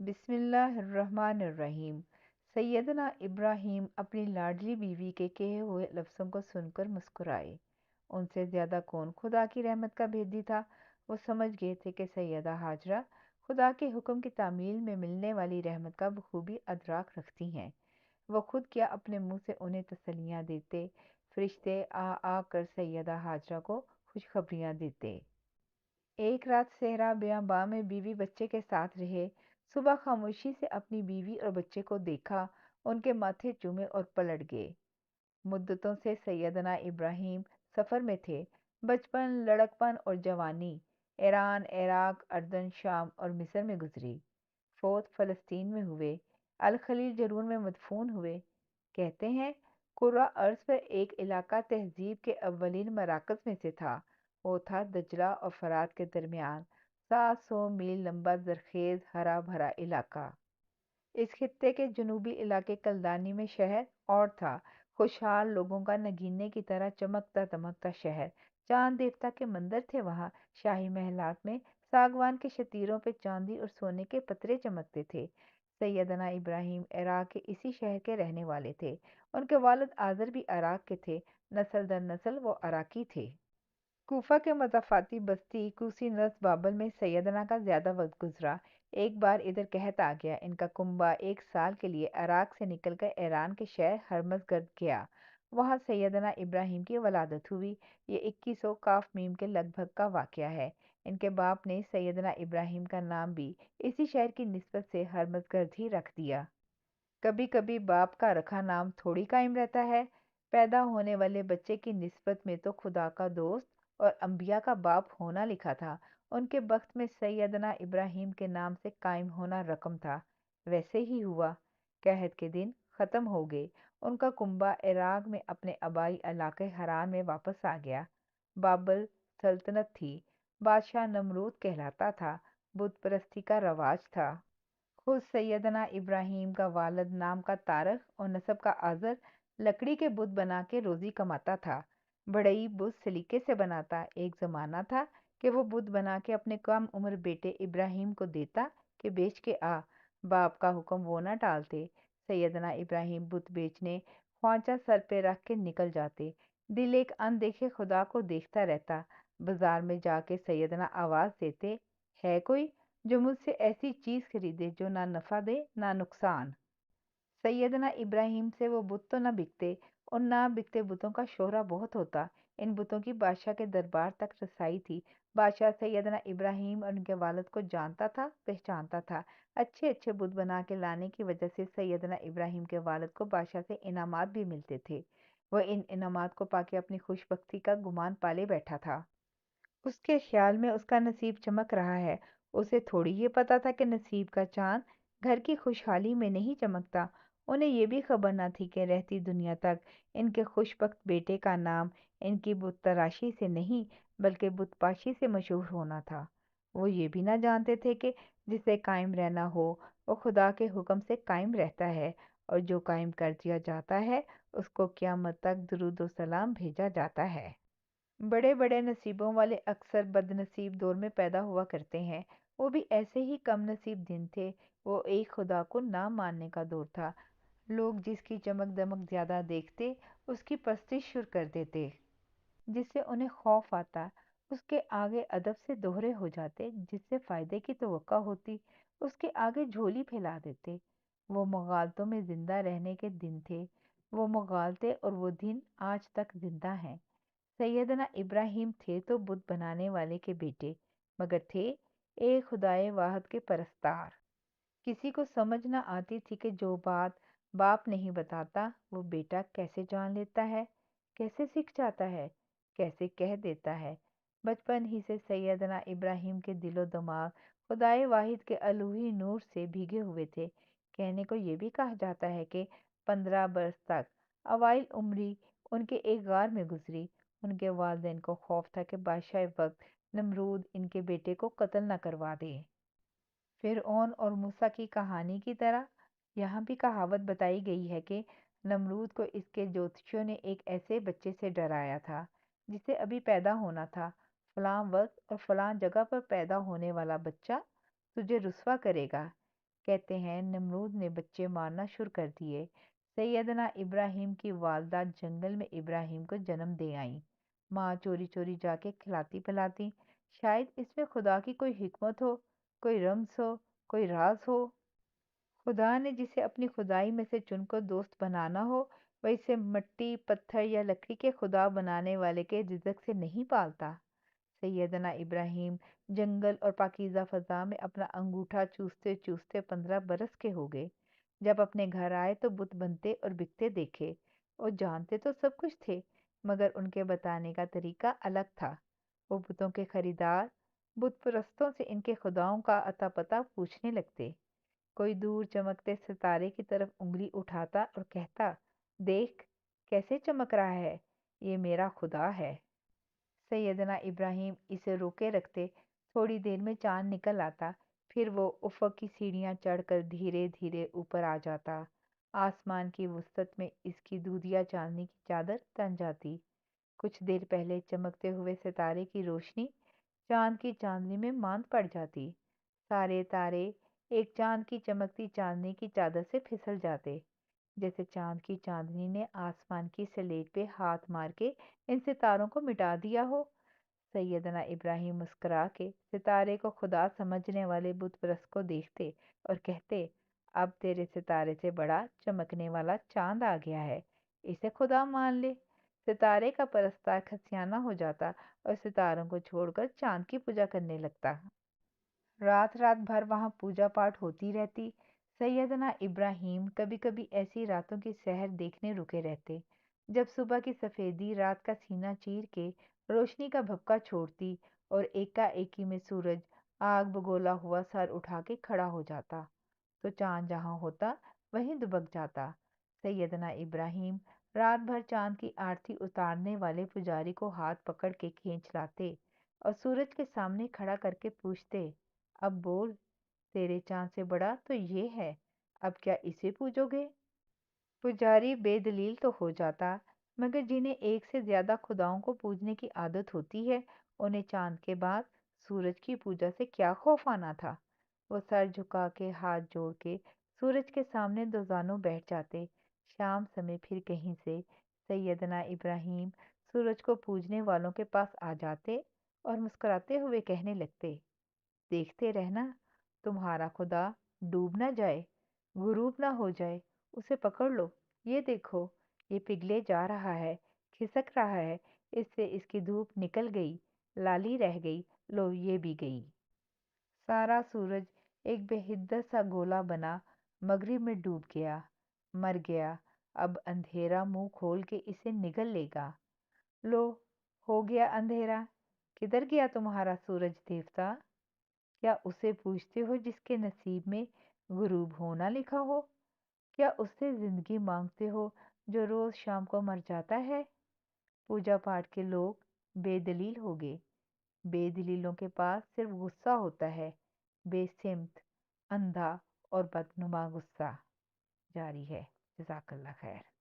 بسم اللہ الرحمن الرحیم۔ سیدنا ابراہیم اپنی لاڈلی بیوی کے کہے ہوئے لفظوں کو سن کر مسکرائے۔ ان سے زیادہ کون خدا کی رحمت کا بھیدی تھا؟ وہ سمجھ گئے تھے کہ سیدہ ہاجرہ خدا کے حکم کی تعمیل میں ملنے والی رحمت کا بخوبی ادراک رکھتی ہیں۔ وہ خود کیا اپنے منہ سے انہیں تسلیاں دیتے، فرشتے آ آ کر سیدہ ہاجرہ کو خوشخبریاں دیتے۔ ایک رات صحرا بیاباں میں بیوی بچے کے ساتھ رہے۔ صبح خاموشی سے اپنی بیوی اور بچے کو دیکھا، ان کے ماتھے چومے اور پلٹ گئے۔ مدتوں سے سیدنا ابراہیم سفر میں تھے۔ بچپن، لڑکپن اور جوانی ایران، عراق، اردن، شام اور مصر میں گزری۔ فوت فلسطین میں ہوئے، الخلیل جرون میں مدفون ہوئے۔ کہتے ہیں قرہ ارض پر ایک علاقہ تہذیب کے اولین مراکز میں سے تھا۔ وہ تھا دجلہ اور فرات کے درمیان 700 میل لمبا زرخیز ہرا بھرا علاقہ۔ اس خطے کے جنوبی علاقے کلدانی میں شہر اور تھا، خوشحال لوگوں کا نگینے کی طرح چمکتا دمکتا شہر۔ چاند دیوتا کے مندر تھے وہاں۔ شاہی محلات میں ساگوان کے شتیروں پہ چاندی اور سونے کے پترے چمکتے تھے۔ سیدنا ابراہیم عراق کے اسی شہر کے رہنے والے تھے۔ ان کے والد آذر بھی عراق کے تھے، نسل در نسل وہ عراقی تھے۔ کوفہ کے مضافاتی بستی کوسی نسب بابل میں سیدنا کا زیادہ وقت گزرا۔ ایک بار ادھر قحط آ گیا۔ ان کا کنبہ ایک سال کے لیے عراق سے نکل کر ایران کے شہر ہرمز گرد گیا۔ وہاں سیدنا ابراہیم کی ولادت ہوئی۔ یہ 2100 کاف میم کے لگ بھگ کا واقعہ ہے۔ ان کے باپ نے سیدنا ابراہیم کا نام بھی اسی شہر کی نسبت سے ہرمز گرد ہی رکھ دیا۔ کبھی کبھی باپ کا رکھا نام تھوڑی قائم رہتا ہے۔ پیدا ہونے والے بچے کی نسبت میں تو خدا کا دوست اور انبیاء کا باپ ہونا لکھا تھا۔ ان کے بخت میں سیدنا ابراہیم کے نام سے قائم ہونا رقم تھا۔ ویسے ہی ہوا۔ قحط کے دن ختم ہو گئے۔ ان کا کنبہ عراق میں اپنے آبائی علاقے حران میں واپس آ گیا۔ بابل سلطنت تھی۔ بادشاہ نمرود کہلاتا تھا۔ بت پرستی کا رواج تھا۔ خود سیدنا ابراہیم کا والد نام کا طارق اور نسب کا آذر لکڑی کے بت بنا کے روزی کماتا تھا۔ بڑئی بت سلیقے سے بناتا۔ ایک زمانہ تھا کہ وہ بت بنا کے اپنے کم عمر بیٹے ابراہیم کو دیتا کہ بیچ کے آ۔ باپ کا حکم وہ نہ ٹالتے۔ سیدنا ابراہیم بت بیچنے خوانچہ سر پہ رکھ کے نکل جاتے۔ دل ایک اندیکھے خدا کو دیکھتا رہتا۔ بازار میں جا کے سیدنا آواز دیتے، ہے کوئی جو مجھ سے ایسی چیز خریدے جو نہ نفع دے نہ نقصان؟ سیدنا ابراہیم سے وہ بت تو نہ بکتے، اور نہ بکتے بتوں کا شہرہ بہت ہوتا۔ ان بتوں کی بادشاہ کے دربار تک رسائی تھی۔ بادشاہ سیدنا ابراہیم اور ان کے والد کو جانتا تھا، پہچانتا تھا۔ اچھے اچھے بت بنا کے لانے کی وجہ سے سیدنا ابراہیم کے والد کو بادشاہ سے انعامات بھی ملتے تھے۔ وہ ان انعامات کو پا کے اپنی خوش بختی کا گمان پالے بیٹھا تھا۔ اس کے خیال میں اس کا نصیب چمک رہا ہے۔ اسے تھوڑی یہ پتا تھا کہ نصیب کا چاند گھر کی خوشحالی میں نہیں چمکتا۔ انہیں یہ بھی خبر نہ تھی کہ رہتی دنیا تک ان کے خوش بخت بیٹے کا نام ان کی بت تراشی سے نہیں بلکہ بت پاشی سے مشہور ہونا تھا۔ وہ یہ بھی نہ جانتے تھے کہ جسے قائم رہنا ہو وہ خدا کے حکم سے قائم رہتا ہے، اور جو قائم کر دیا جاتا ہے اس کو قیامت تک درود و سلام بھیجا جاتا ہے۔ بڑے بڑے نصیبوں والے اکثر بد نصیب دور میں پیدا ہوا کرتے ہیں۔ وہ بھی ایسے ہی کم نصیب دن تھے۔ وہ ایک خدا کو نہ ماننے کا دور تھا۔ لوگ جس کی چمک دمک زیادہ دیکھتے اس کی پرستش شروع کر دیتے، جس سے انہیں خوف آتا۔ اس کے آگے ادب سے دوہرے ہو جاتے، جس سے فائدے کی توقع ہوتی اس کے آگے جھولی پھیلا دیتے۔ وہ مغالطوں میں زندہ رہنے کے دن تھے۔ وہ مغالطے اور وہ دن آج تک زندہ ہیں۔ سیدنا ابراہیم تھے تو بت بنانے والے کے بیٹے، مگر تھے ایک خدائے واحد کے پرستار۔ کسی کو سمجھ نہ آتی تھی کہ جو بات باپ نہیں بتاتا وہ بیٹا کیسے جان لیتا ہے، کیسے سیکھ جاتا ہے، کیسے کہہ دیتا ہے۔ بچپن ہی سے سیدنا ابراہیم کے دل و دماغ خدائے واحد کے الوہی نور سے بھیگے ہوئے تھے۔ کہنے کو یہ بھی کہا جاتا ہے کہ 15 برس تک اوائل عمری ان کے ایک غار میں گزری۔ ان کے والدین کو خوف تھا کہ بادشاہ وقت نمرود ان کے بیٹے کو قتل نہ کروا دے۔ فرعون اور موسیٰ کی کہانی کی طرح یہاں بھی کہاوت بتائی گئی ہے کہ نمرود کو اس کے جوتشیوں نے ایک ایسے بچے سے ڈرایا تھا جسے ابھی پیدا ہونا تھا۔ فلاں وقت اور فلاں جگہ پر پیدا ہونے والا بچہ تجھے رسوا کرے گا۔ کہتے ہیں نمرود نے بچے مارنا شروع کر دیے۔ سیدنا ابراہیم کی والدہ جنگل میں ابراہیم کو جنم دے آئیں۔ ماں چوری چوری جا کے کھلاتی پلاتی۔ شاید اس میں خدا کی کوئی حکمت ہو، کوئی رمز ہو، کوئی راز ہو۔ خدا نے جسے اپنی خدائی میں سے چن کر دوست بنانا ہو، وہ اسے مٹی پتھر یا لکڑی کے خدا بنانے والے کے رزق سے نہیں پالتا۔ سیدنا ابراہیم جنگل اور پاکیزہ فضا میں اپنا انگوٹھا چوستے چوستے 15 برس کے ہو گئے۔ جب اپنے گھر آئے تو بت بنتے اور بکتے دیکھے۔ وہ جانتے تو سب کچھ تھے، مگر ان کے بتانے کا طریقہ الگ تھا۔ وہ بتوں کے خریدار بت پرستوں سے ان کے خداؤں کا اتا پتا پوچھنے لگتے۔ کوئی دور چمکتے ستارے کی طرف انگلی اٹھاتا اور کہتا، دیکھ کیسے چمک رہا ہے، یہ میرا خدا ہے۔ سیدنا ابراہیم اسے روکے رکھتے۔ تھوڑی دیر میں چاند نکل آتا، پھر وہ افق کی سیڑھیاں چڑھ کر دھیرے دھیرے اوپر آ جاتا۔ آسمان کی وسطت میں اس کی دودھیا چاندنی کی چادر تن جاتی۔ کچھ دیر پہلے چمکتے ہوئے ستارے کی روشنی چاند کی چاندنی میں ماند پڑ جاتی۔ سارے تارے ایک چاند کی چمکتی چاندنی کی چادر سے پھسل جاتے، جیسے چاند کی چاندنی نے آسمان کی سلیٹ پہ ہاتھ مار کے ان ستاروں کو مٹا دیا ہو۔ سیدنا ابراہیم مسکرا کے ستارے کو خدا سمجھنے والے بت پرست کو دیکھتے اور کہتے، اب تیرے ستارے سے بڑا چمکنے والا چاند آ گیا ہے، اسے خدا مان لے۔ ستارے کا پرستار کھسیانہ ہو جاتا اور ستاروں کو چھوڑ کر چاند کی پوجا کرنے لگتا۔ رات رات بھر وہاں پوجا پاٹ ہوتی رہتی۔ سیدنا ابراہیم کبھی کبھی ایسی راتوں کی سحر دیکھنے رکے رہتے، جب صبح کی سفیدی رات کا سینہ چیر کے روشنی کا بھپکا چھوڑتی اور ایکا ایکی میں سورج آگ بگولا ہوا سر اٹھا کے کھڑا ہو جاتا، تو چاند جہاں ہوتا وہیں دبک جاتا۔ سیدنا ابراہیم رات بھر چاند کی آرتی اتارنے والے پجاری کو ہاتھ پکڑ کے کھینچ لاتے اور سورج کے سامنے کھڑا کر کے پوچھتے، اب بول، تیرے چاند سے بڑا تو یہ ہے، اب کیا اسے پوجو گے؟ پجاری بے دلیل تو ہو جاتا، مگر جنہیں ایک سے زیادہ خداؤں کو پوجنے کی عادت ہوتی ہے، انہیں چاند کے بعد سورج کی پوجا سے کیا خوف آنا تھا۔ وہ سر جھکا کے ہاتھ جوڑ کے سورج کے سامنے دوزانوں بیٹھ جاتے۔ شام سمے پھر کہیں سے سیدنا ابراہیم سورج کو پوجنے والوں کے پاس آ جاتے اور مسکراتے ہوئے کہنے لگتے، دیکھتے رہنا، تمہارا خدا ڈوب نہ جائے، غروب نہ ہو جائے، اسے پکڑ لو، یہ دیکھو، یہ پگھلے جا رہا ہے، کھسک رہا ہے، اس سے اس کی دھوپ نکل گئی، لالی رہ گئی، لو یہ بھی گئی۔ سارا سورج ایک بے حدت سا گولا بنا مغرب میں ڈوب گیا، مر گیا، اب اندھیرا منہ کھول کے اسے نگل لے گا۔ لو، ہو گیا اندھیرا، کدھر گیا تمہارا سورج دیوتا؟ کیا اسے پوچھتے ہو جس کے نصیب میں غروب ہونا لکھا ہو؟ کیا اس سے زندگی مانگتے ہو جو روز شام کو مر جاتا ہے؟ پوجا پاٹ کے لوگ بے دلیل ہو گئے۔ بے دلیلوں کے پاس صرف غصہ ہوتا ہے، بے سمت، اندھا اور بدنما غصہ۔ جاری ہے۔ جزاک اللہ خیر۔